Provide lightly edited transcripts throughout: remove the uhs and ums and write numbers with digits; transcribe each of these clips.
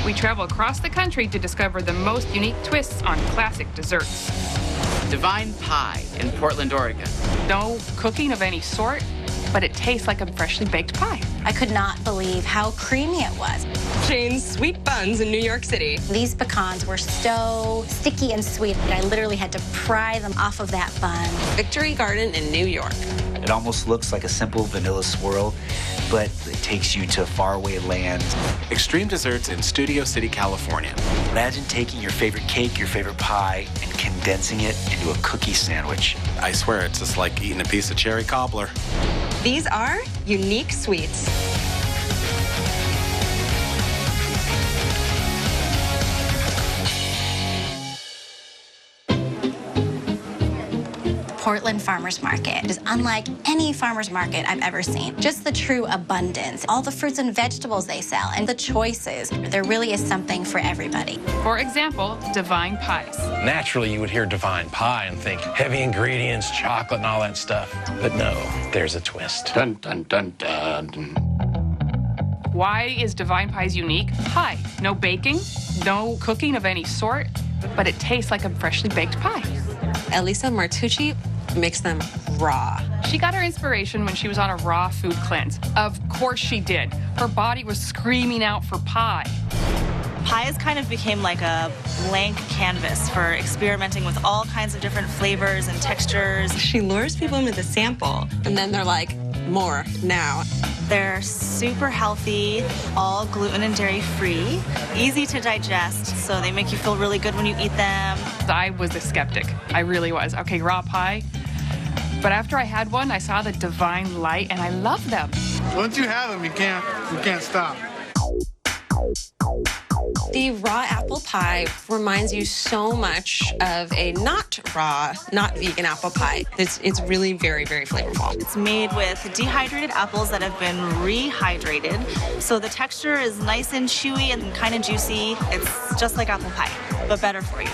We travel across the country to discover the most unique twists on classic desserts. Divine Pie in Portland, Oregon. No cooking of any sort, but it tastes like a freshly baked pie. I could not believe how creamy it was. Jane's Sweet Buns in New York City. These pecans were so sticky and sweet that I literally had to pry them off of that bun. Victory Garden in New York. It almost looks like a simple vanilla swirl, but it takes you to faraway lands. Extreme Desserts in Studio City, California. Imagine taking your favorite cake, your favorite pie, and condensing it into a cookie sandwich. I swear it's just like eating a piece of cherry cobbler. These are unique sweets. Portland Farmers Market is unlike any farmers market I've ever seen. Just the true abundance, all the fruits and vegetables they sell, and the choices. There really is something for everybody. For example, Divine Pies. Naturally, you would hear Divine Pie and think heavy ingredients, chocolate, and all that stuff. But no, there's a twist. Dun, dun, dun, dun. Why is Divine Pies unique? Pie. No baking, no cooking of any sort, but it tastes like a freshly baked pie. Elisa Martucci makes them raw. She got her inspiration when she was on a raw food cleanse. Of course she did. Her body was screaming out for pie. Pies kind of became like a blank canvas for experimenting with all kinds of different flavors and textures. She lures people into the sample, and then they're like, more now. They're super healthy, all gluten and dairy free, easy to digest, so they make you feel really good when you eat them. I was a skeptic. I really was. Okay, raw pie. But after I had one, I saw the divine light, and I love them. Once you have them, you can't stop. The raw apple pie reminds you so much of a not raw, not vegan apple pie. It's really very, very flavorful. It's made with dehydrated apples that have been rehydrated, so the texture is nice and chewy and kind of juicy. It's just like apple pie, but better for you.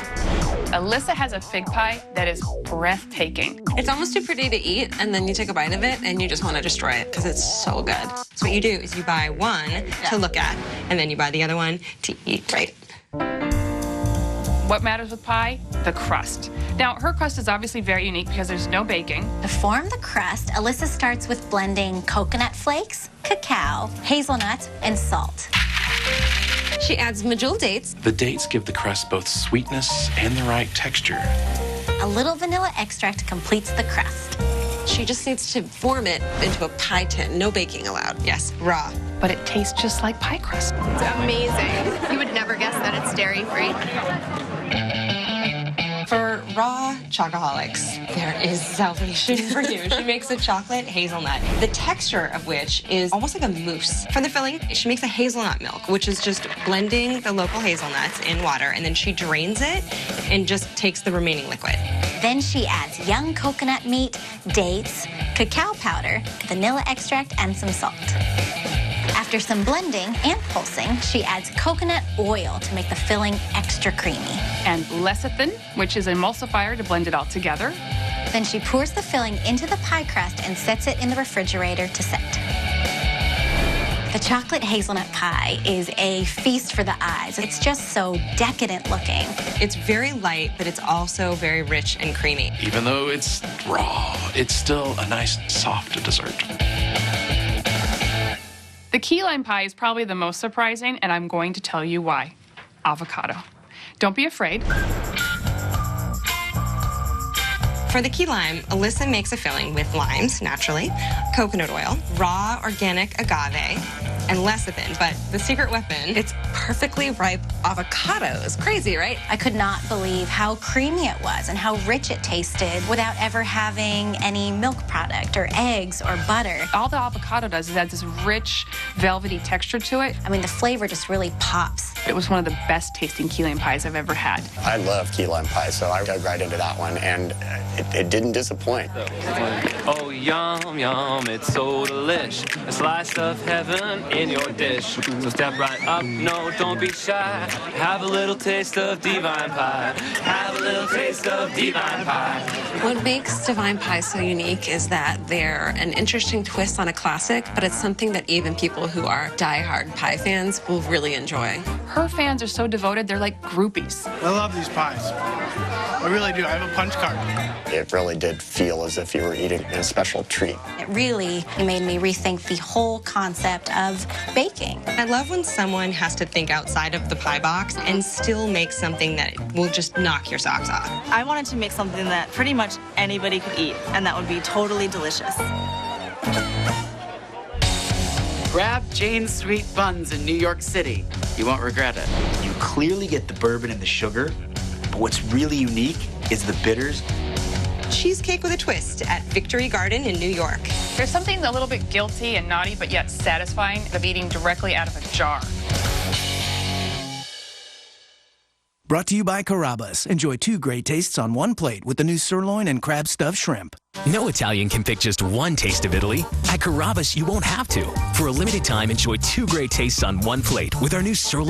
Alyssa has a fig pie that is breathtaking. It's almost too pretty to eat, and then you take a bite of it, and you just want to destroy it because it's so good. So what you do is you buy one to look at, and then you buy the other one to eat, right? What matters with pie? The crust. Now, her crust is obviously very unique because there's no baking. To form the crust, Alyssa starts with blending coconut flakes, cacao, hazelnuts, and salt. She adds medjool dates. The dates give the crust both sweetness and the right texture. A little vanilla extract completes the crust. She just needs to form it into a pie tin. No baking allowed. Yes, raw. But it tastes just like pie crust. It's amazing. You would never guess that it's dairy-free. For raw chocoholics, there is salvation for you. She makes a chocolate hazelnut, the texture of which is almost like a mousse. For the filling, she makes a hazelnut milk, which is just blending the local hazelnuts in water, and then she drains it and just takes the remaining liquid. Then she adds young coconut meat, dates, cacao powder, vanilla extract, and some salt. After some blending and pulsing, she adds coconut oil to make the filling extra creamy. And lecithin, which is an emulsifier to blend it all together. Then she pours the filling into the pie crust and sets it in the refrigerator to set. The chocolate hazelnut pie is a feast for the eyes. It's just so decadent looking. It's very light, but it's also very rich and creamy. Even though it's raw, it's still a nice, soft dessert. The key lime pie is probably the most surprising, and I'm going to tell you why. Avocado. Don't be afraid. For the key lime, Alyssa makes a filling with limes, naturally, coconut oil, raw organic agave, and lecithin. But the secret weapon, it's perfectly ripe avocados. Crazy, right? I could not believe how creamy it was and how rich it tasted without ever having any milk product or eggs or butter. All the avocado does is add this rich, velvety texture to it. I mean, the flavor just really pops. It was one of the best tasting key lime pies I've ever had. I love key lime pie, so I dug right into that one, and it didn't disappoint. Oh, yum, yum, it's so delish. A slice of heaven in your dish. So step right up, no, don't be shy. Have a little taste of divine pie. Have a little taste of divine pie. What makes Divine Pie so unique is that they're an interesting twist on a classic, but it's something that even people who are diehard pie fans will really enjoy. Her fans are so devoted, they're like groupies. I love these pies. I really do. I have a punch card. It really did feel as if you were eating a special treat. It really made me rethink the whole concept of baking. I love when someone has to think outside of the pie box and still make something that will just knock your socks off. I wanted to make something that pretty much anybody could eat, and that would be totally delicious. Grab Jane's Sweet Buns in New York City. You won't regret it. You clearly get the bourbon and the sugar, but what's really unique is the bitters. Cheesecake with a twist at Victory Garden in New York. There's something a little bit guilty and naughty, but yet satisfying of eating directly out of a jar. Brought to you by Carrabba's. Enjoy 2 great tastes on one plate with the new sirloin and crab stuffed shrimp. No Italian can pick just one taste of Italy. At Carrabba's, you won't have to. For a limited time, enjoy 2 great tastes on one plate with our new sirloin.